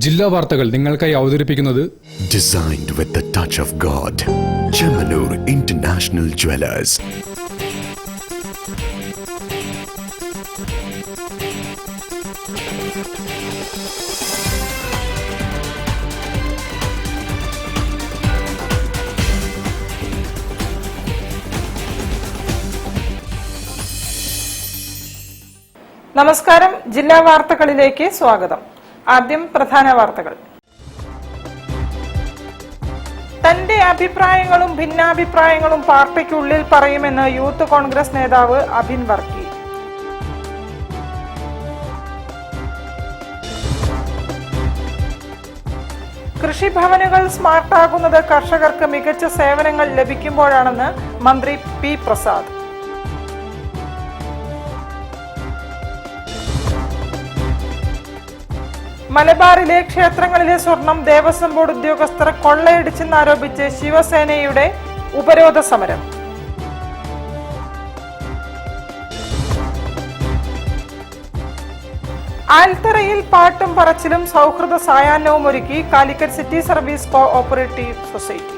ജില്ലാ വാർത്തകൾ നിങ്ങൾക്കായി അവതരിപ്പിക്കുന്നത് Designed with the touch of God. Chemanur International Jewelers. നമസ്കാരം. ജില്ലാ വാർത്തകളിലേക്ക് സ്വാഗതം. ആദ്യം പ്രധാന വാർത്തകൾ. തന്റെ അഭിപ്രായങ്ങളും ഭിന്നാഭിപ്രായങ്ങളും പാർട്ടിക്കുള്ളിൽ പറയുമെന്ന് യൂത്ത് കോൺഗ്രസ് നേതാവ് അഭിൻ വർക്കി. കൃഷിഭവനുകൾ സ്മാർട്ടാകുന്നത് കർഷകർക്ക് മികച്ച സേവനങ്ങൾ ലഭിക്കുമ്പോഴാണെന്ന് മന്ത്രി പി പ്രസാദ്. മലബാറിലെ ക്ഷേത്രങ്ങളിലെ സ്വർണം ദേവസ്വം ബോർഡ് ഉദ്യോഗസ്ഥർ കൊള്ളയടിച്ചെന്നാരോപിച്ച് ശിവസേനയുടെ ഉപരോധ സമരം. ആൽത്തറയിൽ പാട്ടും പറച്ചിലും സൗഹൃദ സായാഹ്നവും ഒരുക്കി Calicut city service co operative society.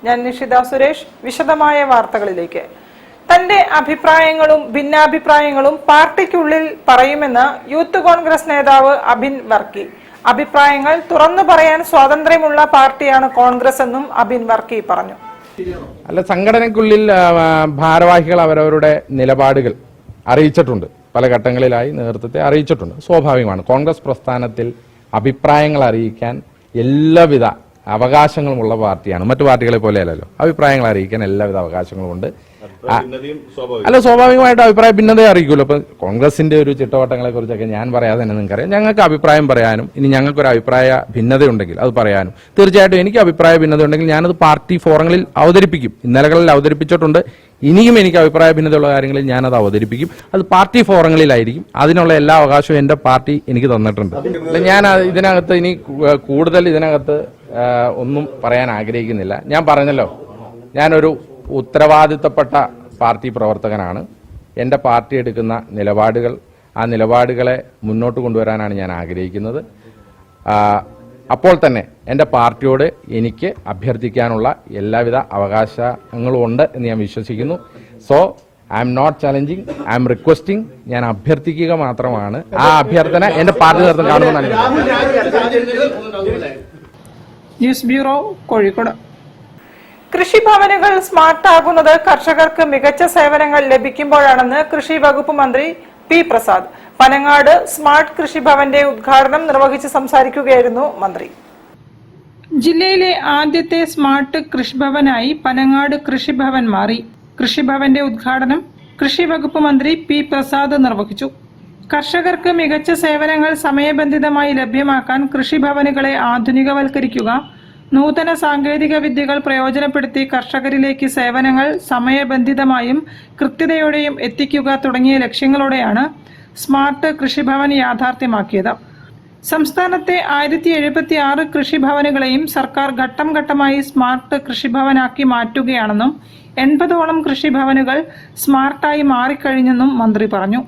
ഞാൻ നിഷിത സുരേഷ്. വിശദമായ വാർത്തകളിലേക്ക്. തന്റെ അഭിപ്രായങ്ങളും ഭിന്നാഭിപ്രായങ്ങളും പാർട്ടിക്കുള്ളിൽ പറയുമെന്ന് യൂത്ത് കോൺഗ്രസ് നേതാവ് അഭിൻ വർക്കി. അഭിപ്രായങ്ങൾ തുറന്നു പറയാൻ സ്വാതന്ത്ര്യമുള്ള പാർട്ടിയാണ് കോൺഗ്രസ് എന്നും അഭിൻ വർക്കി പറഞ്ഞു. അല്ല, സംഘടനയ്ക്കുള്ളിൽ ഭാരവാഹികൾ അവരവരുടെ നിലപാടുകൾ അറിയിച്ചിട്ടുണ്ട്. പല ഘട്ടങ്ങളിലായി നേതൃത്വത്തെ അറിയിച്ചിട്ടുണ്ട്. സ്വാഭാവികമാണ്. കോൺഗ്രസ് പ്രസ്ഥാനത്തിൽ അഭിപ്രായങ്ങൾ അറിയിക്കാൻ എല്ലാവിധ അവകാശങ്ങളുമുള്ള പാർട്ടിയാണ്. മറ്റു പാർട്ടികളെ പോലെയല്ലല്ലോ. അഭിപ്രായങ്ങൾ അറിയിക്കാൻ എല്ലാവിധ അവകാശങ്ങളും ഉണ്ട്. അല്ല, സ്വാഭാവികമായിട്ട് അഭിപ്രായ ഭിന്നതയെ അറിയിക്കുമല്ലോ. ഇപ്പൊ കോൺഗ്രസിന്റെ ഒരു ചിട്ടവട്ടങ്ങളെ കുറിച്ചൊക്കെ ഞാൻ പറയാതെ തന്നെ നിങ്ങൾക്കറിയാം. ഞങ്ങൾക്ക് അഭിപ്രായം പറയാനും ഇനി ഞങ്ങൾക്കൊരു അഭിപ്രായ ഭിന്നതയുണ്ടെങ്കിൽ അത് പറയാനും തീർച്ചയായിട്ടും എനിക്ക് അഭിപ്രായ ഭിന്നത ഉണ്ടെങ്കിൽ ഞാനത് പാർട്ടി ഫോറങ്ങളിൽ അവതരിപ്പിക്കും. ഇന്നലകളിൽ അവതരിപ്പിച്ചിട്ടുണ്ട്. ഇനിയും എനിക്ക് അഭിപ്രായ ഭിന്നതയുള്ള കാര്യങ്ങളിൽ ഞാനത് അവതരിപ്പിക്കും. അത് പാർട്ടി ഫോറങ്ങളിലായിരിക്കും. അതിനുള്ള എല്ലാ അവകാശവും എന്റെ പാർട്ടി എനിക്ക് തന്നിട്ടുണ്ട്. അല്ല, ഞാൻ ഇതിനകത്ത് ഇനി കൂടുതൽ ഇതിനകത്ത് ഒന്നും പറയാൻ ആഗ്രഹിക്കുന്നില്ല. ഞാൻ പറഞ്ഞല്ലോ, ഞാനൊരു ഉത്തരവാദിത്തപ്പെട്ട പാർട്ടി പ്രവർത്തകനാണ്. എൻ്റെ പാർട്ടി എടുക്കുന്ന നിലപാടുകൾ, ആ നിലപാടുകളെ മുന്നോട്ട് കൊണ്ടുവരാനാണ് ഞാൻ ആഗ്രഹിക്കുന്നത്. അപ്പോൾ തന്നെ എൻ്റെ പാർട്ടിയോട് എനിക്ക് അഭ്യർത്ഥിക്കാനുള്ള എല്ലാവിധ അവകാശങ്ങളും ഉണ്ട് എന്ന് ഞാൻ വിശ്വസിക്കുന്നു. So I am not challenging, I am requesting. ഞാൻ അഭ്യർത്ഥിക്കുക മാത്രമാണ്. ആ അഭ്യർത്ഥന എൻ്റെ പാർട്ടി നേതൃത്വം കാണുമെന്നാണ്. News bureau, Kozhikode. കൃഷിഭവനുകൾ സ്മാർട്ടാകുന്നത് കർഷകർക്ക് മികച്ച സേവനങ്ങൾ ലഭിക്കുമ്പോഴാണെന്ന് കൃഷി വകുപ്പ് മന്ത്രി പി പ്രസാദ്. പനങ്ങാട് സ്മാർട്ട് കൃഷിഭവന്റെ ഉദ്ഘാടനം നിർവഹിച്ച് സംസാരിക്കുകയായിരുന്നു മന്ത്രി. ജില്ലയിലെ ആദ്യത്തെ സ്മാർട്ട് കൃഷിഭവനായി പനങ്ങാട് കൃഷിഭവൻ മാറി. കൃഷിഭവന്റെ ഉദ്ഘാടനം കൃഷി വകുപ്പ് മന്ത്രി പി പ്രസാദ് നിർവഹിച്ചു. കർഷകർക്ക് മികച്ച സേവനങ്ങൾ സമയബന്ധിതമായി ലഭ്യമാക്കാൻ കൃഷിഭവനുകളെ ആധുനികവൽക്കരിക്കുക, നൂതന സാങ്കേതിക വിദ്യകൾ പ്രയോജനപ്പെടുത്തി കർഷകരിലേക്ക് സേവനങ്ങൾ സമയബന്ധിതമായും കൃത്യതയോടെയും എത്തിക്കുക തുടങ്ങിയ ലക്ഷ്യങ്ങളോടെയാണ് സ്മാർട്ട് കൃഷിഭവൻ യാഥാർത്ഥ്യമാക്കിയത്. സംസ്ഥാനത്തെ 1076 കൃഷിഭവനുകളെയും സർക്കാർ ഘട്ടം ഘട്ടമായി സ്മാർട്ട് കൃഷിഭവനാക്കി മാറ്റുകയാണെന്നും 80ഓളം കൃഷിഭവനുകൾ സ്മാർട്ടായി മാറിക്കഴിഞ്ഞെന്നും മന്ത്രി പറഞ്ഞു.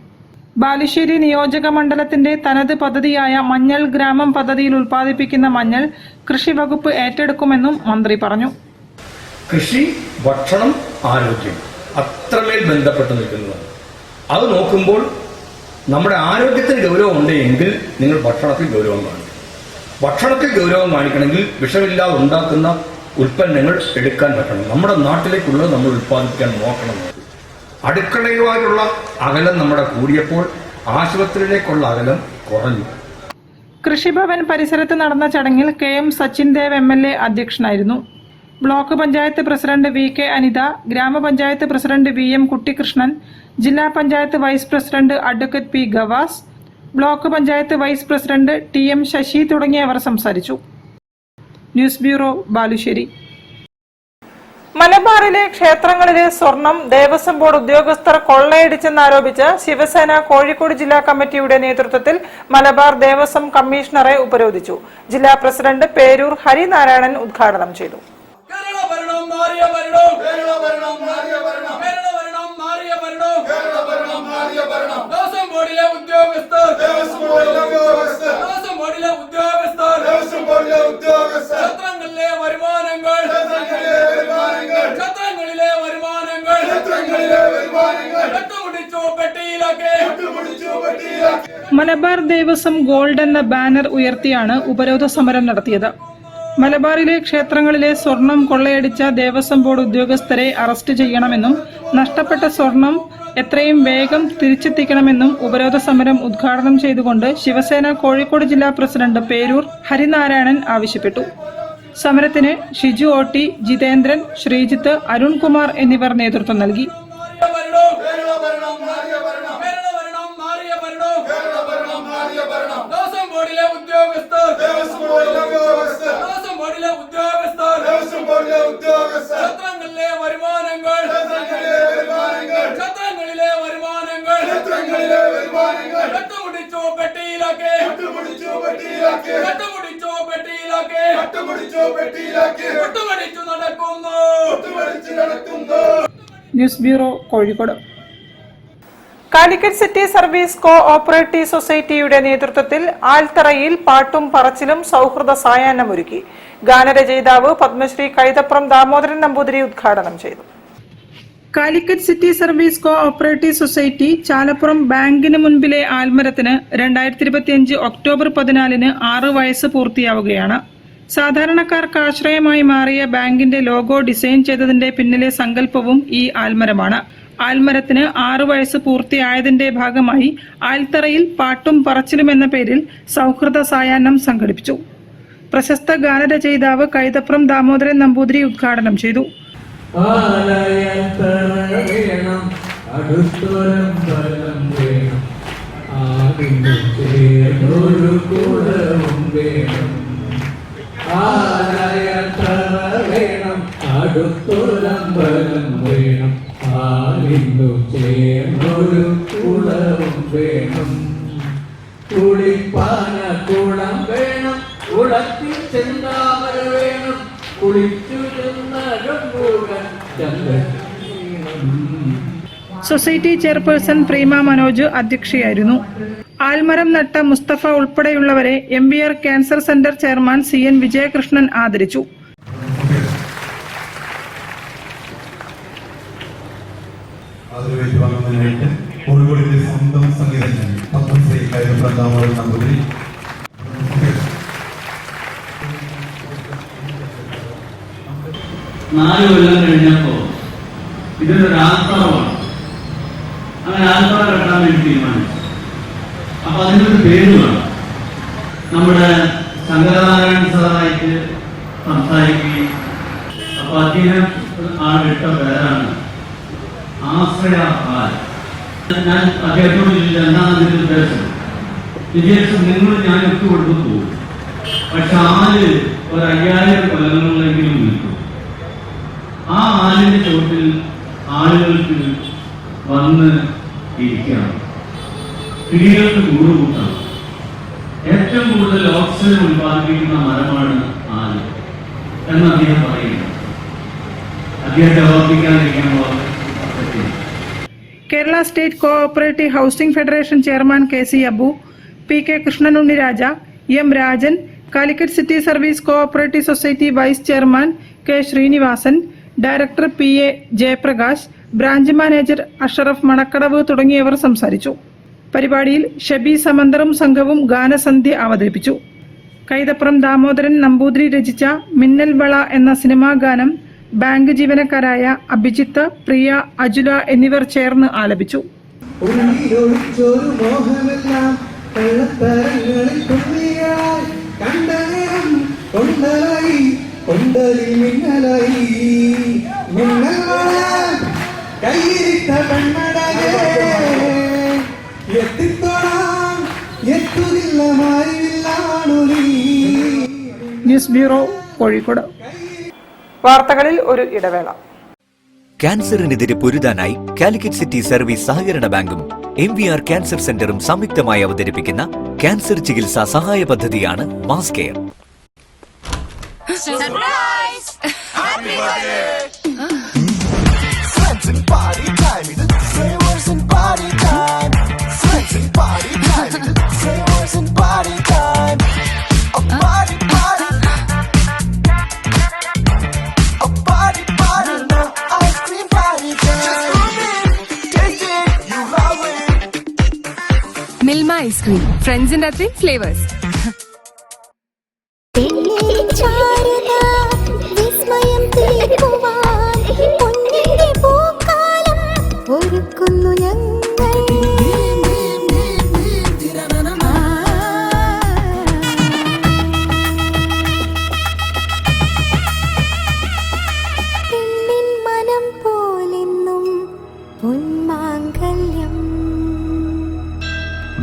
ബാലുശ്ശേരി നിയോജക മണ്ഡലത്തിന്റെ തനത് പദ്ധതിയായ മഞ്ഞൾ ഗ്രാമം പദ്ധതിയിൽ ഉൽപ്പാദിപ്പിക്കുന്ന മഞ്ഞൾ കൃഷി വകുപ്പ് ഏറ്റെടുക്കുമെന്നും മന്ത്രി പറഞ്ഞു. കൃഷി, ഭക്ഷണം, ആരോഗ്യം അത്രമേൽ ബന്ധപ്പെട്ട് നിൽക്കുന്നതാണ്. അത് നോക്കുമ്പോൾ നമ്മുടെ ആരോഗ്യത്തിന് ഗൗരവം ഉണ്ടെങ്കിൽ നിങ്ങൾ ഭക്ഷണത്തിൽ ഗൗരവം കാണിക്കണം. ഭക്ഷണത്തിൽ ഗൗരവം കാണിക്കണമെങ്കിൽ വിഷമില്ലാതെ ഉണ്ടാക്കുന്ന ഉൽപ്പന്നങ്ങൾ എടുക്കാൻ പറ്റണം. നമ്മുടെ നാട്ടിലേക്കുള്ളത് നമ്മൾ ഉൽപ്പാദിപ്പിക്കാൻ നോക്കണം. അടുക്കളയുമായുള്ള അകലം നമ്മുടെ കൂടിയപ്പോൾ ആശുപത്രിയിലേക്കുള്ള അകലം കുറഞ്ഞു. കൃഷിഭവൻ പരിസരത്ത് നടന്ന ചടങ്ങിൽ KM സച്ചിൻ ദേവ് MLA അധ്യക്ഷനായിരുന്നു. Block panchayat president VK Anitha, ഗ്രാമപഞ്ചായത്ത് പ്രസിഡന്റ് VM കുട്ടികൃഷ്ണൻ, ജില്ലാ panchayat vice president advocate P Gavas, block panchayat vice president TM Sasi തുടങ്ങിയവർ സംസാരിച്ചു. News bureau, Balussery. മലബാറിലെ ക്ഷേത്രങ്ങളിലെ സ്വർണം ദേവസ്വം ബോർഡ് ഉദ്യോഗസ്ഥർ കൊള്ളയടിച്ചെന്നാരോപിച്ച് ശിവസേന കോഴിക്കോട് ജില്ലാ കമ്മിറ്റിയുടെ നേതൃത്വത്തിൽ മലബാർ ദേവസ്വം കമ്മീഷണറെ ഉപരോധിച്ചു. ജില്ലാ പ്രസിഡന്റ് പേരൂർ ഹരിനാരായണൻ ഉദ്ഘാടനം ചെയ്തു. ഉദ്യോഗസ്ഥർ ദേവസ്വം ബോർഡിലെ ഉദ്യോഗസ്ഥർ ക്ഷേത്രങ്ങളിലെ വരുമാനങ്ങൾ കട്ടുപിടിച്ചു പെട്ടിയിലാക്കി. മലബാർ ദേവസ്വം ഗോൾഡ് എന്ന ബാനർ ഉയർത്തിയാണ് ഉപരോധ സമരം നടത്തിയത്. മലബാറിലെ ക്ഷേത്രങ്ങളിലെ സ്വർണം കൊള്ളയടിച്ച ദേവസ്വം ബോർഡ് ഉദ്യോഗസ്ഥരെ അറസ്റ്റ് ചെയ്യണമെന്നും നഷ്ടപ്പെട്ട സ്വർണം എത്രയും വേഗം തിരിച്ചെത്തിക്കണമെന്നും ഉപരോധ സമരം ഉദ്ഘാടനം ചെയ്തുകൊണ്ട് ശിവസേന കോഴിക്കോട് ജില്ലാ പ്രസിഡന്റ് പേരൂർ ഹരിനാരായണൻ ആവശ്യപ്പെട്ടു. സമരത്തിന് ഷിജു ഓട്ടി, ജിതേന്ദ്രൻ, ശ്രീജിത്ത്, അരുൺകുമാർ എന്നിവർ നേതൃത്വം നൽകി. ക്ഷേത്രങ്ങളിലെ വരുമാനങ്ങൾ കട്ടുപിടിച്ചു പെട്ടിയിലാക്കി. കട്ടുപിടിച്ചു നടക്കുന്നു. News bureau, Kozhikode. Calicut city service co operative സൊസൈറ്റിയുടെ നേതൃത്വത്തിൽ ആൽത്തറയിൽ പാട്ടും പറച്ചിലും സൗഹൃദ സായാഹ്നമൊരുക്കി. ഗാനരചയിതാവ് പത്മശ്രീ കൈതപ്രം ദാമോദരൻ നമ്പൂതിരി ഉദ്ഘാടനം ചെയ്തു. Calicut city service co operative society Chalappuram ബാങ്കിന് മുൻപിലെ ആൽമരത്തിന് 2025 ഒക്ടോബർ 14 6 വയസ്സ് പൂർത്തിയാവുകയാണ്. സാധാരണക്കാർക്ക് ആശ്രയമായി മാറിയ ബാങ്കിന്റെ ലോഗോ ഡിസൈൻ ചെയ്തതിന്റെ പിന്നിലെ സങ്കല്പവും ഈ ആൽമരമാണ്. ആൽമരത്തിന് 6 വയസ്സ് പൂർത്തിയായതിന്റെ ഭാഗമായി ആൽത്തറയിൽ പാട്ടും പറച്ചിലും എന്ന പേരിൽ സൗഹൃദ സായാഹ്നം സംഘടിപ്പിച്ചു. പ്രശസ്ത ഗാനരചയിതാവ് കൈതപ്രം ദാമോദരൻ നമ്പൂതിരി ഉദ്ഘാടനം ചെയ്തു. ചേർന്നൊരു കുളവും വേണം, കുളിപ്പാന കുളം വേണം, കുളത്തിൽ ചെന്താമര വേണം, കുളിച്ചു സൊസൈറ്റി ചെയർപേഴ്സൺ പ്രീമ മനോജ് അധ്യക്ഷയായിരുന്നു. ആൽമരം നട്ട മുസ്തഫ ഉൾപ്പെടെയുള്ളവരെ MBR cancer centre chairman CN Vijayakrishnan ആദരിച്ചു. കോഴിക്കോടിന്റെ സ്വന്തം സംഗീതജ്ഞൻ പത്മശ്രീ കൈതപ്രം ദാമോദരൻ നമ്പൂതിരി, 4 കൊല്ലം കഴിഞ്ഞപ്പോ ഇതൊരു ആൽത്തറമാണ്. അങ്ങനെ ആൽത്തറ കെട്ടാൻ വേണ്ടി തീരുമാനിച്ചു. അപ്പൊ അതിനൊരു പേര് വേണം. നമ്മുടെ ശങ്കരനാരായണ സാറായിട്ട് സംസാരിക്കുകയും അപ്പൊ അദ്ദേഹം ഇട്ട പേരാണ് ആശ്രയ ഹാൽ. ഞാൻ അദ്ദേഹത്തോട് ചോദിച്ചില്ല എന്താണ് അതിന്റെ ഉദ്ദേശം. വിജയിച്ചു നിങ്ങൾ ഞാൻ ഒത്തു കൊടുത്തു പോകും, പക്ഷെ ആല് ഒരു 5000 കൊല്ലങ്ങളിലെങ്കിലും നിൽക്കും. ആ ആലിന്റെ ചോട്ടിൽ ആളുകൾക്ക് വന്ന് ഇരിക്കാം, കിളികൾക്ക് കൂടുകൂട്ടാം. ഏറ്റവും കൂടുതൽ ഓക്സിജൻ ഉത്പാദിപ്പിക്കുന്ന മരമാണ് ആല് എന്ന് അദ്ദേഹം പറയുന്നു. അദ്ദേഹത്തെ ഓർമ്മിക്കാതിരിക്കാൻ പറ്റില്ല. Kerala state co operative housing federation chairman KC Abu, PK Krishnanunni Raja, M Rajan, Calicut city service co operative society vice chairman K Sreenivasan, director PA Jayaprakash, branch manager Ashraf Manakkadavu തുടങ്ങിയവർ സംസാരിച്ചു. പരിപാടിയിൽ ഷബി സമന്തറും സംഘവും ഗാനസന്ധ്യ അവതരിപ്പിച്ചു. കൈതപ്രം ദാമോദരൻ നമ്പൂതിരി രചിച്ച മിന്നൽ വള എന്ന സിനിമാ ഗാനം ബാങ്ക് ജീവനക്കാരായ അഭിജിത്ത്, പ്രിയ, അജുല എന്നിവർ ചേർന്ന് ആലപിച്ചു. News bureau, Kozhikode. വാർത്തകളിൽ ഒരു ഇടവേള. ക്യാൻസറിനെതിരെ പൊരുതാനായി കാലിക്കറ്റ് സിറ്റി സർവീസ് സഹകരണ ബാങ്കും MVR ക്യാൻസർ സെന്ററും സംയുക്തമായി അവതരിപ്പിക്കുന്ന ക്യാൻസർ ചികിത്സാ സഹായ പദ്ധതിയാണ് mass care. Party time, it's flavors and party time. Sexy party time. Ice cream, ഫ്രണ്ട്സിന്റെ അത്രയും flavours.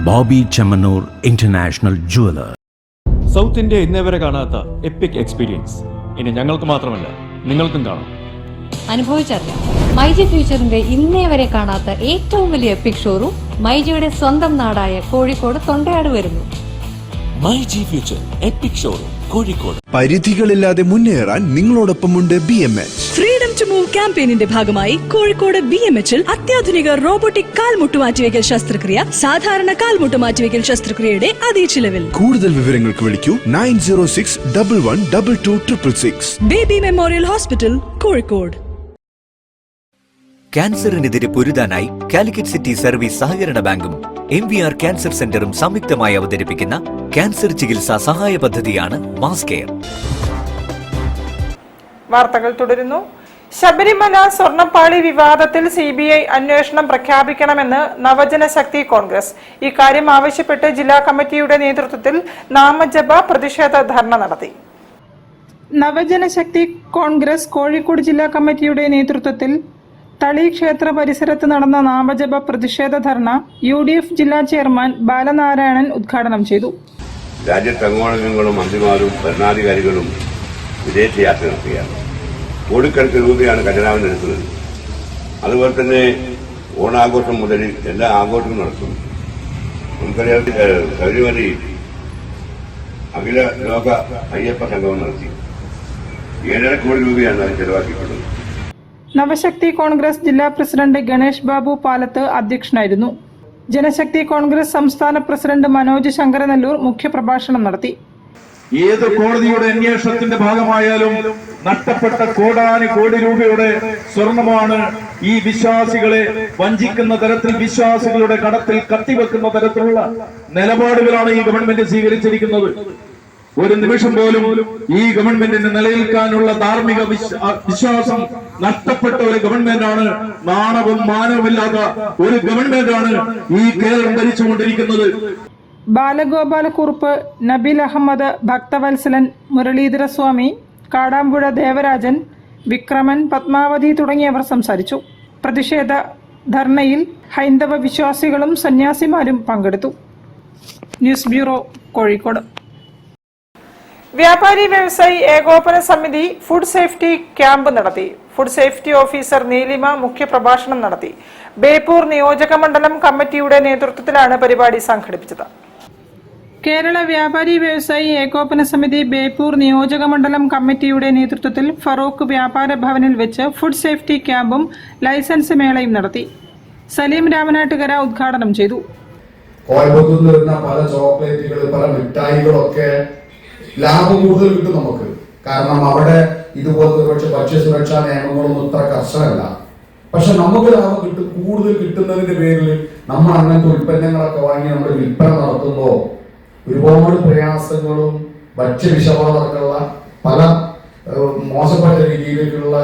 Bobby Chemmanur international jeweller. South India ഇന്നേവരെ കാണാത്ത എപ്പിക് എക്സ്പീരിയൻസ് ഇനി ഞങ്ങൾക്ക് മാത്രമല്ല നിങ്ങൾക്കും കാണാം. അനുഭവിച്ചറിയാം. മൈജി ഫ്യൂച്ചറിന്റെ ഇന്നേ വരെ കാണാത്ത ഏറ്റവും വലിയ എപ്പിക് ഷോറൂം മൈജിയുടെ സ്വന്തം നാടായ കോഴിക്കോട് തൊണ്ടയാട് വരുന്നു. MyG future epic showroom Kozhikode. പരിധികളില്ലാതെ മുന്നേറാൻ നിങ്ങളോടൊപ്പമുണ്ട് BMH. ഫ്രീഡം ടു മൂവ് ക്യാമ്പയിനിന്റെ ഭാഗമായി കോഴിക്കോട് BMHൽ അത്യാധുനിക റോബോട്ടിക് കാൽമുട്ട് മാറ്റിവെക്കൽ ശസ്ത്രക്രിയ, സാധാരണ കാൽമുട്ട് മാറ്റിവെക്കൽ ശസ്ത്രക്രിയയുടെ അതേ ചിലവിൽ. കൂടുതൽ വിവരങ്ങൾക്ക് വിളിക്കൂ 9061112266. Baby memorial hospital, Kozhikode. ക്യാൻസറിനെതിരെ പൊരുതാനായി കാലിക്കറ്റ് സിറ്റി സർവീസ് സഹകരണ ബാങ്കും MVR ക്യാൻസർ സെന്ററും സംയുക്തമായി അവതരിപ്പിക്കുന്ന ക്യാൻസർ ചികിത്സാ സഹായ പദ്ധതിയാണ് മാസ് കെയർ. വാർത്തകൾ തുടരുന്നു. ശബരിമല സ്വർണ്ണപ്പാളി വിവാദത്തിൽ CBI അന്വേഷണം പ്രഖ്യാപിക്കണമെന്ന് നവജനശക്തി കോൺഗ്രസ്. ഇക്കാര്യം ആവശ്യപ്പെട്ട് ജില്ലാ കമ്മിറ്റിയുടെ നേതൃത്വത്തിൽ നാമജപ പ്രതിഷേധ ധർണ നടത്തി. നവജനശക്തി കോൺഗ്രസ് കോഴിക്കോട് ജില്ലാ കമ്മിറ്റിയുടെ നേതൃത്വത്തിൽ തളി ക്ഷേത്ര പരിസരത്ത് നടന്ന നാമജപ പ്രതിഷേധ ധർണ UDF ജില്ലാ ചെയർമാൻ ബാലനാരായണൻ ഉദ്ഘാടനം ചെയ്തു. രാജ്യത്തെങ്ങോളങ്ങളും മന്ത്രിമാരും ഭരണാധികാരികളും വിദേശയാത്ര നടത്തുകയാണ്. കോടിക്കണക്കിന് രൂപയാണ് ഖജനാവിനെടുക്കുന്നത്. അതുപോലെ തന്നെ ഓണാഘോഷം മുതൽ എല്ലാ ആഘോഷവും നടത്തും. നമുക്കറിയാം, ശബരിമലയിൽ അഖില ലോക അയ്യപ്പ സംഗമം നടത്തി 7.5 കോടി രൂപയാണ് അത് ചെലവാക്കിയിട്ടുള്ളത്. നവശക്തി കോൺഗ്രസ് ജില്ലാ പ്രസിഡന്റ് ഗണേഷ് ബാബു പാലത്ത് അധ്യക്ഷനായിരുന്നു. ജനശക്തി കോൺഗ്രസ് സംസ്ഥാന പ്രസിഡന്റ് മനോജ് ശങ്കരനെല്ലൂർ മുഖ്യപ്രഭാഷണം നടത്തി. ഏത് കോടതിയുടെ അന്വേഷണത്തിന്റെ ഭാഗമായാലും നഷ്ടപ്പെട്ട കോടാനുകോടി രൂപയുടെ സ്വർണമാണ് ഈ വിശ്വാസികളെ വഞ്ചിക്കുന്ന തരത്തിൽ, വിശ്വാസികളുടെ കടത്തിൽ കത്തിവെക്കുന്ന തരത്തിലുള്ള നിലപാടുകളാണ് ഈ ഗവൺമെന്റ് സ്വീകരിച്ചിരിക്കുന്നത്. ഒരു നിമിഷം പോലും ഈ ഗവൺമെന്റിന് നിലനിൽക്കാനുള്ള ധാർമ്മിക വിശ്വാസം നഷ്ടപ്പെട്ട ഒരു ഗവൺമെന്റാണ്. നാണവും മാനവുമില്ലാത്ത ഒരു ഗവൺമെന്റാണ് ഈ കേരളം ഭരിച്ചുകൊണ്ടിരിക്കുന്നത്. ബാലഗോപാലക്കുറുപ്പ്, നബീൽ അഹമ്മദ്, ഭക്തവത്സലൻ, മുരളീധരസ്വാമി, കാടാമ്പുഴ ദേവരാജൻ, വിക്രമൻ, പത്മാവതി തുടങ്ങിയവർ സംസാരിച്ചു. പ്രതിഷേധ ധർണയിൽ ഹൈന്ദവ വിശ്വാസികളും സന്യാസിമാരും പങ്കെടുത്തു. News bureau, Kozhikode. വ്യാപാരി വ്യവസായി ഏകോപന സമിതി ഫുഡ് സേഫ്റ്റി ക്യാമ്പ് നടത്തി. ഫുഡ് സേഫ്റ്റി ഓഫീസർ നീലിമ മുഖ്യപ്രഭാഷണം നടത്തി. ബേപ്പൂർ നിയോജക മണ്ഡലം കമ്മിറ്റിയുടെ നേതൃത്വത്തിലാണ് പരിപാടി സംഘടിപ്പിച്ചത്. കേരള വ്യാപാരി വ്യവസായി ഏകോപന സമിതി ബേപ്പൂർ നിയോജക മണ്ഡലം കമ്മിറ്റിയുടെ നേതൃത്വത്തിൽ ഫറൂഖ് വ്യാപാര ഭവനിൽ വെച്ച് ഫുഡ് സേഫ്റ്റി ക്യാമ്പും ലൈസൻസ് മേളയും നടത്തി. സലീം രാമനാട്ടുകര ഉദ്ഘാടനം ചെയ്തു. കോയമ്പത്തൂരിൽ വരുന്ന പല ചോക്ലേറ്റുകൾ, പല മിഠായികളൊക്കെ ലാഭം കൂടുതൽ കിട്ടും നമുക്ക്. കാരണം അവിടെ ഇതുപോലത്തെ ഒരുപക്ഷെ ഭക്ഷ്യസുരക്ഷാ നിയമങ്ങളൊന്നും ഇത്ര കർശനമല്ല. പക്ഷെ നമുക്ക് ലാഭം കൂടുതൽ കിട്ടുന്നതിന്റെ പേരിൽ നമ്മൾ അങ്ങനത്തെ ഉൽപ്പന്നങ്ങളൊക്കെ വാങ്ങി നമ്മുടെ വിൽപ്പന നടത്തുമ്പോൾ ഒരുപാട് പ്രയാസങ്ങളും ഭക്ഷ്യവിഷബാധക്കുള്ള പല മോശപ്പെട്ട രീതിയിലേക്കുള്ള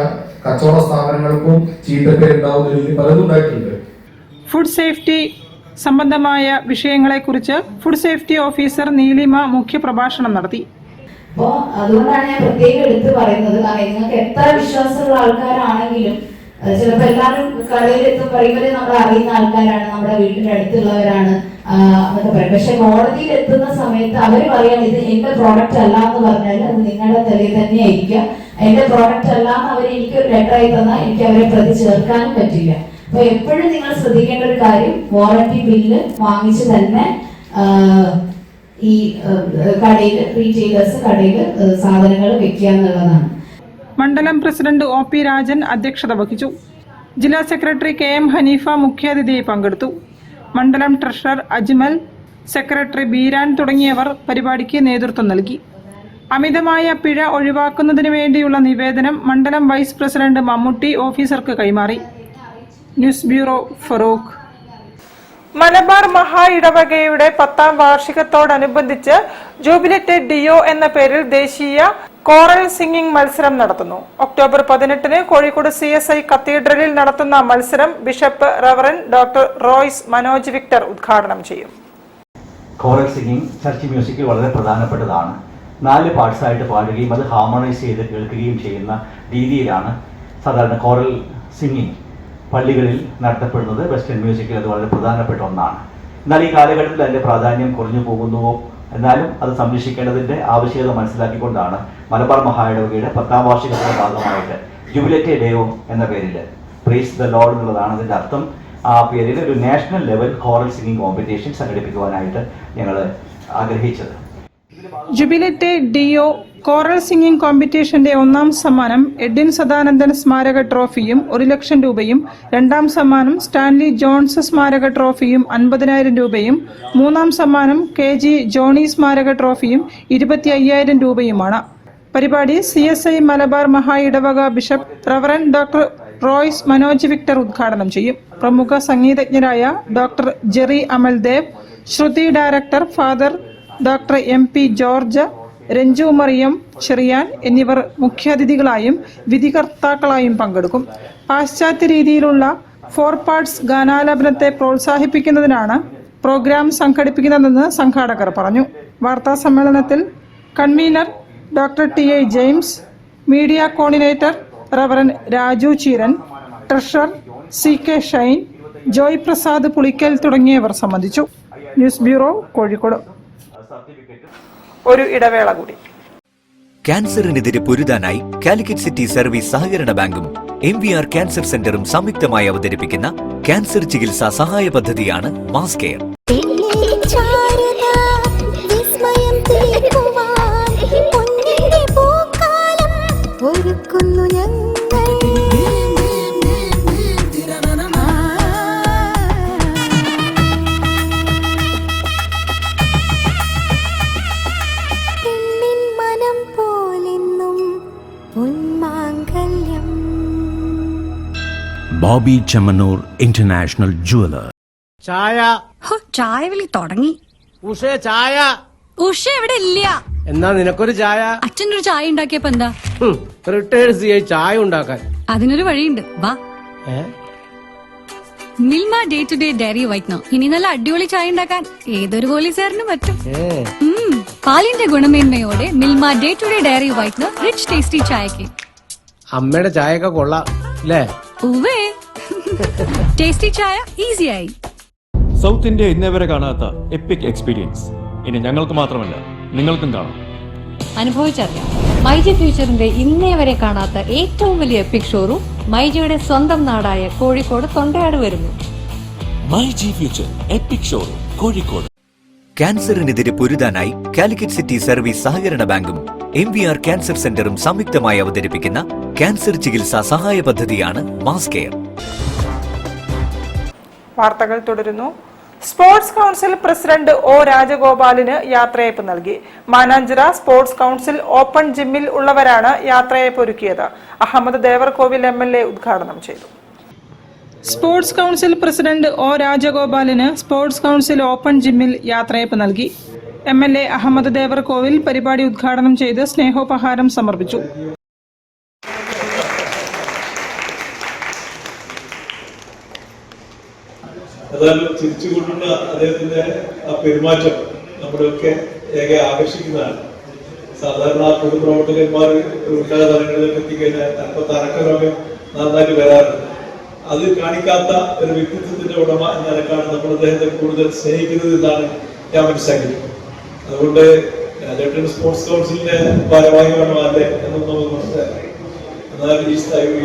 കച്ചവട സ്ഥാപനങ്ങൾക്കും ചീത്തപ്പേരുണ്ടാവുന്ന രീതി പലതും ഉണ്ടായിട്ടുണ്ട്. ഫുഡ് സേഫ്റ്റി സംബന്ധമായ വിഷയങ്ങളെക്കുറിച്ച് ഫുഡ് സേഫ്റ്റി ഓഫീസർ നീലിമ മുഖ്യപ്രഭാഷണം നടത്തി. അപ്പോൾ അതുകൊണ്ടാണ് ഞാൻ പ്രത്യേകം എടുത്ത് പറയുന്നത്. കാരണം നിങ്ങൾക്ക് എത്ര വിശ്വാസമുള്ള ആൾക്കാരാണെങ്കിലും ചിലപ്പോൾ എല്ലാവരും കടയിലെത്തും പറയുമ്പോൾ നമ്മൾ അറിയുന്ന ആൾക്കാരാണ്, നമ്മുടെ വീടിന്റെ അടുത്തുള്ളവരാണ് എന്നൊക്കെ പറയും. പക്ഷെ കോടതിയിൽ എത്തുന്ന സമയത്ത് അവർ പറയാം ഇത് എന്റെ പ്രോഡക്റ്റ് അല്ല എന്ന് പറഞ്ഞാൽ അത് നിങ്ങളുടെ തെളിവ് തന്നെയായിരിക്കാം. എന്റെ പ്രോഡക്റ്റ് അല്ല എന്ന് അവർ എനിക്കൊരു ലെറ്ററായി തന്നാൽ എനിക്ക് അവരെ പ്രതി ചേർക്കാനും പറ്റില്ല. അപ്പൊ എപ്പോഴും നിങ്ങൾ ശ്രദ്ധിക്കേണ്ട ഒരു കാര്യം, വാറന്റി ബില്ല് വാങ്ങിച്ച് തന്നെ ഈ കടയിൽ റീറ്റെയിലേഴ്സ് കടയിൽ സാധനങ്ങൾ വെക്കുക എന്നുള്ളതാണ്. മണ്ഡലം പ്രസിഡന്റ് OP രാജൻ അധ്യക്ഷത വഹിച്ചു. ജില്ലാ സെക്രട്ടറി KM ഹനീഫ മുഖ്യാതിഥിയായി പങ്കെടുത്തു. മണ്ഡലം ട്രഷറർ അജ്മൽ, സെക്രട്ടറി ബീരാൻ തുടങ്ങിയവർ പരിപാടിക്ക് നേതൃത്വം നൽകി. അമിതമായ പിഴ ഒഴിവാക്കുന്നതിന് വേണ്ടിയുള്ള നിവേദനം മണ്ഡലം വൈസ് പ്രസിഡന്റ് മമ്മൂട്ടി ഓഫീസർക്ക് കൈമാറി. News bureau, Farooq. മലബാർ മഹാ ഇടവകയുടെ 10ാം വാർഷികത്തോടനുബന്ധിച്ച് ജൂബിലേറ്റഡ് ഡിയോ എന്ന പേരിൽ ദേശീയ കോറൽ സിംഗിംഗ് മത്സരം നടത്തുന്നു. ഒക്ടോബർ 18-ന് കോഴിക്കോട് CSI കത്തീഡ്രലിൽ നടത്തുന്ന മത്സരം bishop reverend doctor Royce Manoj Victor ഉദ്ഘാടനം ചെയ്യും. കോറൽ സിംഗിംഗ് ചർച്ച് മ്യൂസിക്കിൽ വളരെ പ്രധാനപ്പെട്ടതാണ്. 4 പാർട്സായിട്ട് പാടുകയും അത് ഹാർമണൈസ് ചെയ്ത് കേൾക്കുകയും ചെയ്യുന്ന രീതിയിലാണ് സാധാരണ കോറൽ സിംഗിങ് പള്ളികളിൽ നടത്തപ്പെടുന്നത്. വെസ്റ്റേൺ മ്യൂസിക്കിൽ അത് വളരെ പ്രധാനപ്പെട്ട ഒന്നാണ്. എന്നാൽ ഈ കാലഘട്ടത്തിൽ അതിൻ്റെ പ്രാധാന്യം കുറഞ്ഞു പോകുന്നുവോ, എന്നാലും അത് സംരക്ഷിക്കേണ്ടതിൻ്റെ ആവശ്യകത മനസ്സിലാക്കിക്കൊണ്ടാണ് മലബാർ മഹാ ഇടവകയുടെ 10ാം വാർഷികത്തിൻ്റെ ഭാഗമായിട്ട് ജുബിലേറ്റഡ് ഡേയോ എന്ന പേരിൽ പ്രൈസ് ദ ലോർഡ് എന്നുള്ളതാണ് അതിൻ്റെ അർത്ഥം. ആ പേരിൽ ഒരു national level choral singing competition സംഘടിപ്പിക്കുവാനായിട്ട് ഞങ്ങൾ ആഗ്രഹിച്ചത്. ജുബിലേറ്റഡ് ഡിയോ കോറൽ സിംഗിംഗ് കോമ്പറ്റീഷന്റെ 1ാം സമ്മാനം എഡ്വിൻ സദാനന്ദൻ സ്മാരക ട്രോഫിയും 1 ലക്ഷം രൂപയും, 2ാം സമ്മാനം സ്റ്റാൻലി ജോൺസ് സ്മാരക ട്രോഫിയും 50,000 രൂപയും, 3ാം സമ്മാനം KG ജോണി സ്മാരക ട്രോഫിയും 25,000 രൂപയുമാണ്. പരിപാടി CSI മലബാർ മഹാ ഇടവക bishop reverend doctor Royce Manoj Victor ഉദ്ഘാടനം ചെയ്യും. പ്രമുഖ സംഗീതജ്ഞരായ doctor Jerry Amaldev, Shruthi director father doctor MP George, Ranju Mariam Cherian എന്നിവർ മുഖ്യാതിഥികളായും വിധികർത്താക്കളായും പങ്കെടുക്കും. പാശ്ചാത്യ രീതിയിലുള്ള 4 പാർട്സ് ഗാനാലാപനത്തെ പ്രോത്സാഹിപ്പിക്കുന്നതിനാണ് പ്രോഗ്രാം സംഘടിപ്പിക്കുന്നതെന്ന് സംഘാടകർ പറഞ്ഞു. വാർത്താ സമ്മേളനത്തിൽ convener doctor TI James, media coordinator reverend Raju Cheeran, treasurer CK Shine, Joy Prasad Pulickal തുടങ്ങിയവർ സംബന്ധിച്ചു. News bureau, Kozhikode. ഒരു ഇടവേള കൂടി. ക്യാൻസറിനെതിരെ പൊരുതാനായി കാലിക്കറ്റ് സിറ്റി സർവീസ് സഹകരണ ബാങ്കും MVR ക്യാൻസർ സെന്ററും സംയുക്തമായി അവതരിപ്പിക്കുന്ന ക്യാൻസർ ചികിത്സാ സഹായ പദ്ധതിയാണ് mass care. Bobby Chemmanur international jeweller. ചായ വിളി തുടങ്ങി. ചായ ഉഷ ഇവിടെ ഇല്ല. എന്നാ നിനക്കൊരു ചായ. അച്ഛനൊരു ചായ ഉണ്ടാക്കിയപ്പോ എന്താ? റിട്ടയർഡ് CI ചായ ഉണ്ടാക്കാൻ. അതിനൊരു വഴിയുണ്ട്, വാ. Milma day to day dairy whitener. ഇനി നല്ല അടിപൊളി ചായ ഉണ്ടാക്കാൻ ഏതൊരു പോലീസുകാരനും പറ്റും. പാലിന്റെ ഗുണമേന്മയോടെ Milma day to day dairy whitener rich tasty ചായക്ക്. അമ്മയുടെ ചായയൊക്കെ കൊള്ളാം അല്ലേ? ഉവ്വേ, ടേസ്റ്റി ചായ ഈസിയായി. സൗത്ത് ഇന്ത്യ ഇന്നേവരെ കാണാത്ത എപ്പിക് എക്സ്പീരിയൻസ് ഇനി ഞങ്ങൾക്ക് മാത്രമല്ല നിങ്ങൾക്കും കാണാം. അനുഭവിച്ചറിയാം. മൈജി ഫ്യൂച്ചറിന്റെ ഇന്നേ വരെ കാണാത്ത ഏറ്റവും വലിയ എപ്പിക് ഷോറൂം മൈജിയുടെ സ്വന്തം നാടായ കോഴിക്കോട് തൊണ്ടയാട് വരുന്നു. MyG future epic showroom, Kozhikode. ക്യാൻസറിനെതിരെ പൊരുതാനായി കാലിക്കറ്റ് സിറ്റി സർവീസ് സഹകരണ ബാങ്കും MVR ക്യാൻസർ സെന്ററും സംയുക്തമായി അവതരിപ്പിക്കുന്ന ക്യാൻസർ ചികിത്സാ സഹായ പദ്ധതിയാണ് മാസ് കെയർ. വാർത്തകൾ തുടരുന്നു. സ്പോർട്സ് കൗൺസിൽ പ്രസിഡന്റ് O രാജഗോപാലിന് യാത്രയയപ്പ് നൽകി. മാനാഞ്ചിറ സ്പോർട്സ് കൗൺസിൽ ഓപ്പൺ ജിമ്മിൽ ഉള്ളവരാണ് യാത്രയയപ്പ് ഒരുക്കിയത്. അഹമ്മദ് ദേവർകോവിൽ MLA ഉദ്ഘാടനം ചെയ്തു. സ്പോർട്സ് കൗൺസിൽ പ്രസിഡന്റ് O രാജഗോപാലിന് സ്പോർട്സ് കൗൺസിൽ ഓപ്പൺ ജിമ്മിൽ യാത്രയയപ്പ് നൽകി. MLA അഹമ്മദ് ദേവർകോവിൽ പരിപാടി ഉദ്ഘാടനം ചെയ്ത് സ്നേഹോപഹാരം സമർപ്പിച്ചു. അതായത് ചിരിച്ചുകൊണ്ടുള്ള അദ്ദേഹത്തിന്റെ ആ പെരുമാറ്റം നമ്മുടെയൊക്കെ ഏറെ ആകർഷിക്കുന്നതാണ്. സാധാരണ പൊതുപ്രവർത്തകന്മാർ ഉന്നത തലങ്ങളിലേക്ക് എത്തിക്കഴിഞ്ഞാൽ അല്പം തർക്കമൊക്കെ നന്നായിട്ട് വരാറുണ്ട്. അത് കാണിക്കാത്ത ഒരു വ്യക്തിത്വത്തിന്റെ ഉടമ എന്ന നിലക്കാണ് നമ്മൾ അദ്ദേഹത്തെ കൂടുതൽ സ്നേഹിക്കുന്നത് എന്നാണ് ഞാൻ മനസ്സിലാക്കിയത്. അതുകൊണ്ട് ലണ്ടൻ സ്പോർട്സ് കൗൺസിലിന്റെ ഭാരവാഹികളാണ് അല്ലേ എന്നൊന്നും നമുക്ക് മനസ്സിലാക്കി. എന്നാൽ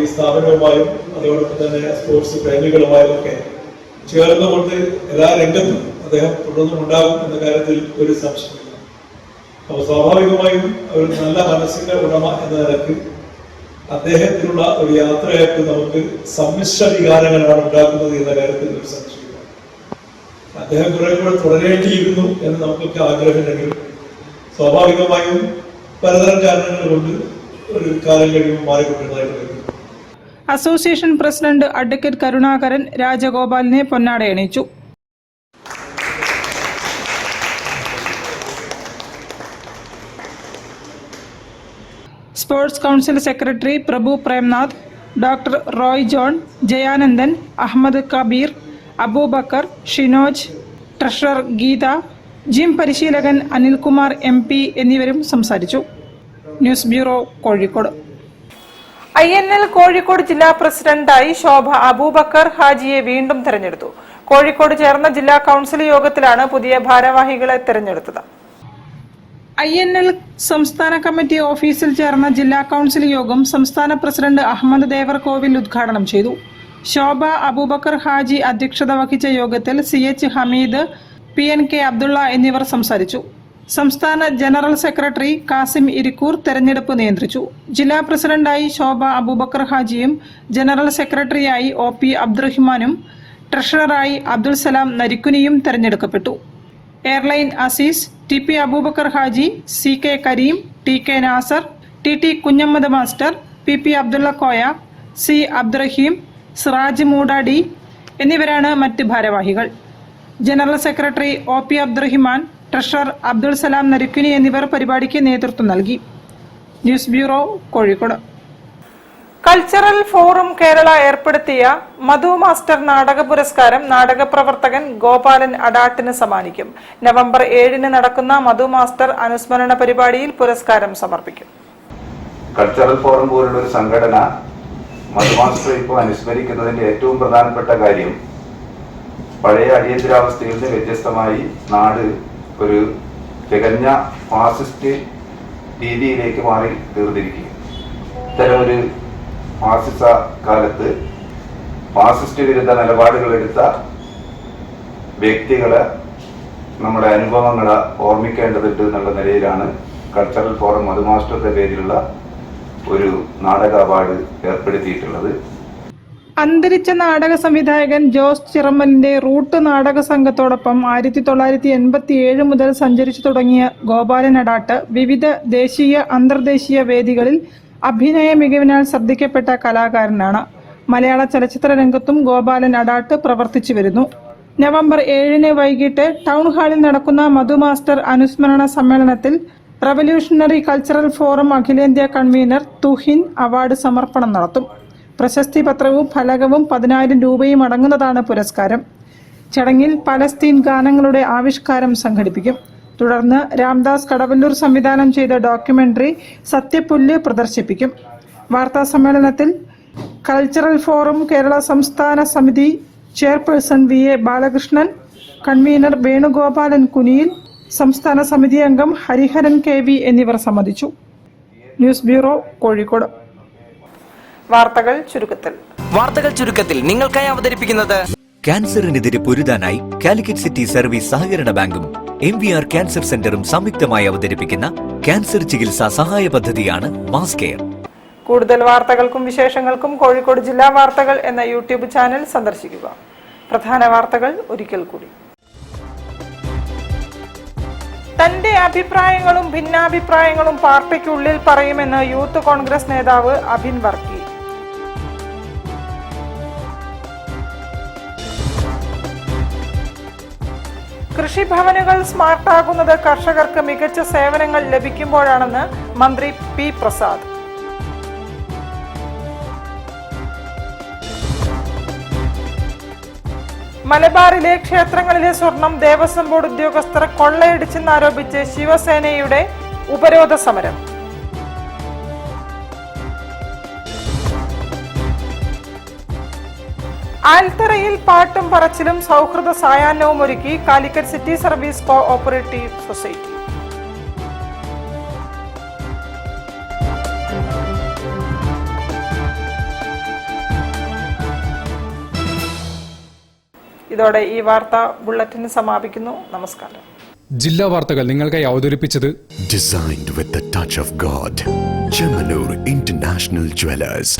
ഈ സ്ഥാപനവുമായും അതോടൊപ്പം തന്നെ സ്പോർട്സ് പ്രേമികളുമായും ഒക്കെ ചേർന്നുകൊണ്ട് എല്ലാ രംഗത്തും അദ്ദേഹം തുടർന്നും ഉണ്ടാകും എന്ന കാര്യത്തിൽ ഒരു സംശയമില്ല. അപ്പോൾ സ്വാഭാവികമായും ഒരു നല്ല മനസ്സിന്റെ ഉടമ എന്ന നിലക്ക് അദ്ദേഹത്തിനുള്ള ഒരു യാത്രയയപ്പ് നമുക്ക് സമ്മിശ്ര വികാരങ്ങളാണ് ഉണ്ടാക്കുന്നത് എന്ന കാര്യത്തിൽ ഒരു സംശയമില്ല. അദ്ദേഹം കുറെ കൂടെ തുടരേണ്ടിയിരുന്നു എന്ന് നമുക്കൊക്കെ ആഗ്രഹമുണ്ടെങ്കിലും സ്വാഭാവികമായും പലതരം കാരണങ്ങൾ കൊണ്ട് ഒരു കാലം കഴിയുമ്പോൾ മാറിക്കൊണ്ടിരുന്നതായിട്ട് വരും. അസോസിയേഷൻ പ്രസിഡന്റ് അഡ്വക്കേറ്റ് കരുണാകരൻ രാജഗോപാലിനെ പൊന്നാടയണിയിച്ചു. Sports council secretary Prabhu Premnath, doctor Roy John, Jayanandan, Ahammed Kabeer, Aboobacker, Shinoj, treasurer Geetha, gym പരിശീലകൻ അനിൽകുമാർ MP എന്നിവരും സംസാരിച്ചു. News bureau, Kozhikode. INL Kozhikode ജില്ലാ പ്രസിഡന്റായി ശോഭ അബൂബക്കർ ഹാജിയെ വീണ്ടും തെരഞ്ഞെടുത്തു. കോഴിക്കോട് ചേർന്ന ജില്ലാ കൌൺസിൽ യോഗത്തിലാണ് പുതിയ ഭാരവാഹികളെ തെരഞ്ഞെടുത്തത്. INL സംസ്ഥാന കമ്മിറ്റി ഓഫീസിൽ ചേർന്ന ജില്ലാ കൌൺസിൽ യോഗം സംസ്ഥാന പ്രസിഡന്റ് അഹമ്മദ് ദേവർകോവിൽ ഉദ്ഘാടനം ചെയ്തു. ശോഭ അബൂബക്കർ ഹാജി അധ്യക്ഷത വഹിച്ച യോഗത്തിൽ CH ഹമീദ്, PNK അബ്ദുള്ള എന്നിവർ സംസാരിച്ചു. സംസ്ഥാന ജനറൽ സെക്രട്ടറി കാസിം ഇരിക്കൂർ തെരഞ്ഞെടുപ്പ് നിയന്ത്രിച്ചു. ജില്ലാ പ്രസിഡന്റായി ശോഭ അബൂബക്കർ ഹാജിയും ജനറൽ സെക്രട്ടറിയായി OP അബ്ദുറഹിമാനും ട്രഷററായി അബ്ദുൽ സലാം നരിക്കുനിയും തെരഞ്ഞെടുക്കപ്പെട്ടു. Airline Azeez, TP Aboobacker Haji, CK Kareem, TK Nasar, TT Kunhammad master, PP Abdulla Koya, C Abdurahim, Siraj Moodadi എന്നിവരാണ് മറ്റ് ഭാരവാഹികൾ. General secretary OP Abdurahiman, treasurer Abdul Salam Narikkuni എന്നിവർ പരിപാടിക്ക് നേതൃത്വം നൽകി. News bureau, Kozhikode. Cultural forum Kerala ഏർപ്പെടുത്തിയ മധു മാസ്റ്റർ നാടക പുരസ്കാരം നാടക പ്രവർത്തകൻ ഗോപാലൻ അടാട്ടിന് സമ്മാനിക്കും. നവംബർ 7 നടക്കുന്ന മധു മാസ്റ്റർ അനുസ്മരണ പരിപാടിയിൽ പുരസ്കാരം സമർപ്പിക്കും. കൾച്ചറൽ ഫോറം പോലുള്ള ഒരു സംഘടന മധു മാസ്റ്റർ ഇപ്പോൾ അനുസ്മരിക്കുന്നതിന്റെ ഏറ്റവും പ്രധാനപ്പെട്ട കാര്യം പഴയ അടിയന്തരാവസ്ഥയിൽ നിന്ന് വ്യത്യസ്തമായി നാട് ഒരു തികഞ്ഞ ഫാസിസ്റ്റ് രീതിയിലേക്ക് മാറി തീർന്നിരിക്കുക. ഇത്തരം ഒരു ഫാസിസ കാലത്ത് ഫാസിസ്റ്റ് വിരുദ്ധ നിലപാടുകൾ എടുത്ത വ്യക്തികളെ നമ്മുടെ അനുഭവങ്ങളെ ഓർമ്മിക്കേണ്ടതുണ്ട് എന്നുള്ള നിലയിലാണ് കൾച്ചറൽ ഫോറം മധു മാസ്റ്ററുടെ പേരിലുള്ള ഒരു നാടക അവാർഡ് ഏർപ്പെടുത്തിയിട്ടുള്ളത്. അന്തരിച്ച നാടക സംവിധായകൻ ജോസ് ചിറമ്മലിന്റെ റൂട്ട് നാടക സംഘത്തോടൊപ്പം 1987 മുതൽ സഞ്ചരിച്ചു തുടങ്ങിയ ഗോപാലൻ അടാട്ട് വിവിധ ദേശീയ അന്തർദേശീയ വേദികളിൽ അഭിനയ മികവിനാൽ ശ്രദ്ധിക്കപ്പെട്ട കലാകാരനാണ്. മലയാള ചലച്ചിത്ര രംഗത്തും ഗോപാലൻ അടാട്ട് പ്രവർത്തിച്ചു വരുന്നു. നവംബർ 7 വൈകിട്ട് ടൗൺ ഹാളിൽ നടക്കുന്ന മധു മാസ്റ്റർ അനുസ്മരണ സമ്മേളനത്തിൽ റവല്യൂഷണറി കൾച്ചറൽ ഫോറം അഖിലേന്ത്യാ കൺവീനർ തുഹിൻ അവാർഡ് സമർപ്പണം നടത്തും. പ്രശസ്തി പത്രവും ഫലകവും 10,000 രൂപയും അടങ്ങുന്നതാണ് പുരസ്കാരം. ചടങ്ങിൽ പലസ്തീൻ ഗാനങ്ങളുടെ ആവിഷ്കാരം സംഘടിപ്പിക്കും. തുടർന്ന് രാംദാസ് കടവല്ലൂർ സംവിധാനം ചെയ്ത ഡോക്യുമെന്ററി സത്യപുല്ല് പ്രദർശിപ്പിക്കും. വാർത്താ സമ്മേളനത്തിൽ കൾച്ചറൽ ഫോറം കേരള സംസ്ഥാന സമിതി chairperson VA Balakrishnan, convener Venugopalan Kuniyil, സംസ്ഥാന സമിതി അംഗം ഹരിഹരൻ KV എന്നിവർ സംബന്ധിച്ചു. News bureau, Kozhikode. വാർത്തകൾ ചുരുക്കത്തിൽ നിങ്ങൾക്കായി അവതരിപ്പിക്കുന്നത് ക്യാൻസറിനെതിരെ പൊരുതാനായി കാലിക്കറ്റ് സിറ്റി സർവീസ് സഹകരണ ബാങ്കും MVR ക്യാൻസർ സെന്ററും സംയുക്തമായി അവതരിപ്പിക്കുന്ന ക്യാൻസർ ചികിത്സാ സഹായ പദ്ധതിയാണ് മാസ് കെയർ. കൂടുതൽ വാർത്തകൾക്കും വിശേഷങ്ങൾക്കും കോഴിക്കോട് ജില്ലാ വാർത്തകൾ എന്ന YouTube ചാനൽ സന്ദർശിക്കുക. പ്രധാന വാർത്തകൾ ഒരിക്കൽ കൂടി. തന്റെ അഭിപ്രായങ്ങളും ഭിന്നാഭിപ്രായങ്ങളും പാർട്ടിക്കുള്ളിൽ പറയുമെന്ന് യൂത്ത് കോൺഗ്രസ് നേതാവ് അഭിൻ വർക്കി. കൃഷിഭവനുകൾ സ്മാർട്ടാകുന്നത് കർഷകർക്ക് മികച്ച സേവനങ്ങൾ ലഭിക്കുമ്പോഴാണെന്ന് മന്ത്രി P പ്രസാദ്. മലബാറിലെ ക്ഷേത്രങ്ങളിലെ സ്വർണം ദേവസ്വം ബോർഡ് ഉദ്യോഗസ്ഥർ കൊള്ളയടിച്ചെന്നാരോപിച്ച് ശിവസേനയുടെ ഉപരോധ സമരം. ആൽത്തറയിൽ പാട്ടും പറച്ചിലും സൗഹൃദ സായാഹ്നവും ഒരുക്കി Calicut city service cooperative society. ഇതോടെ ഈ വാർത്താ ബുള്ളറ്റിൻ സമാപിക്കുന്നു. നമസ്കാരം. ജില്ലാ വാർത്തകൾ നിങ്ങൾക്കായി അവതരിപ്പിച്ചത് Designed with the touch of God. Chemanur International Jewelers.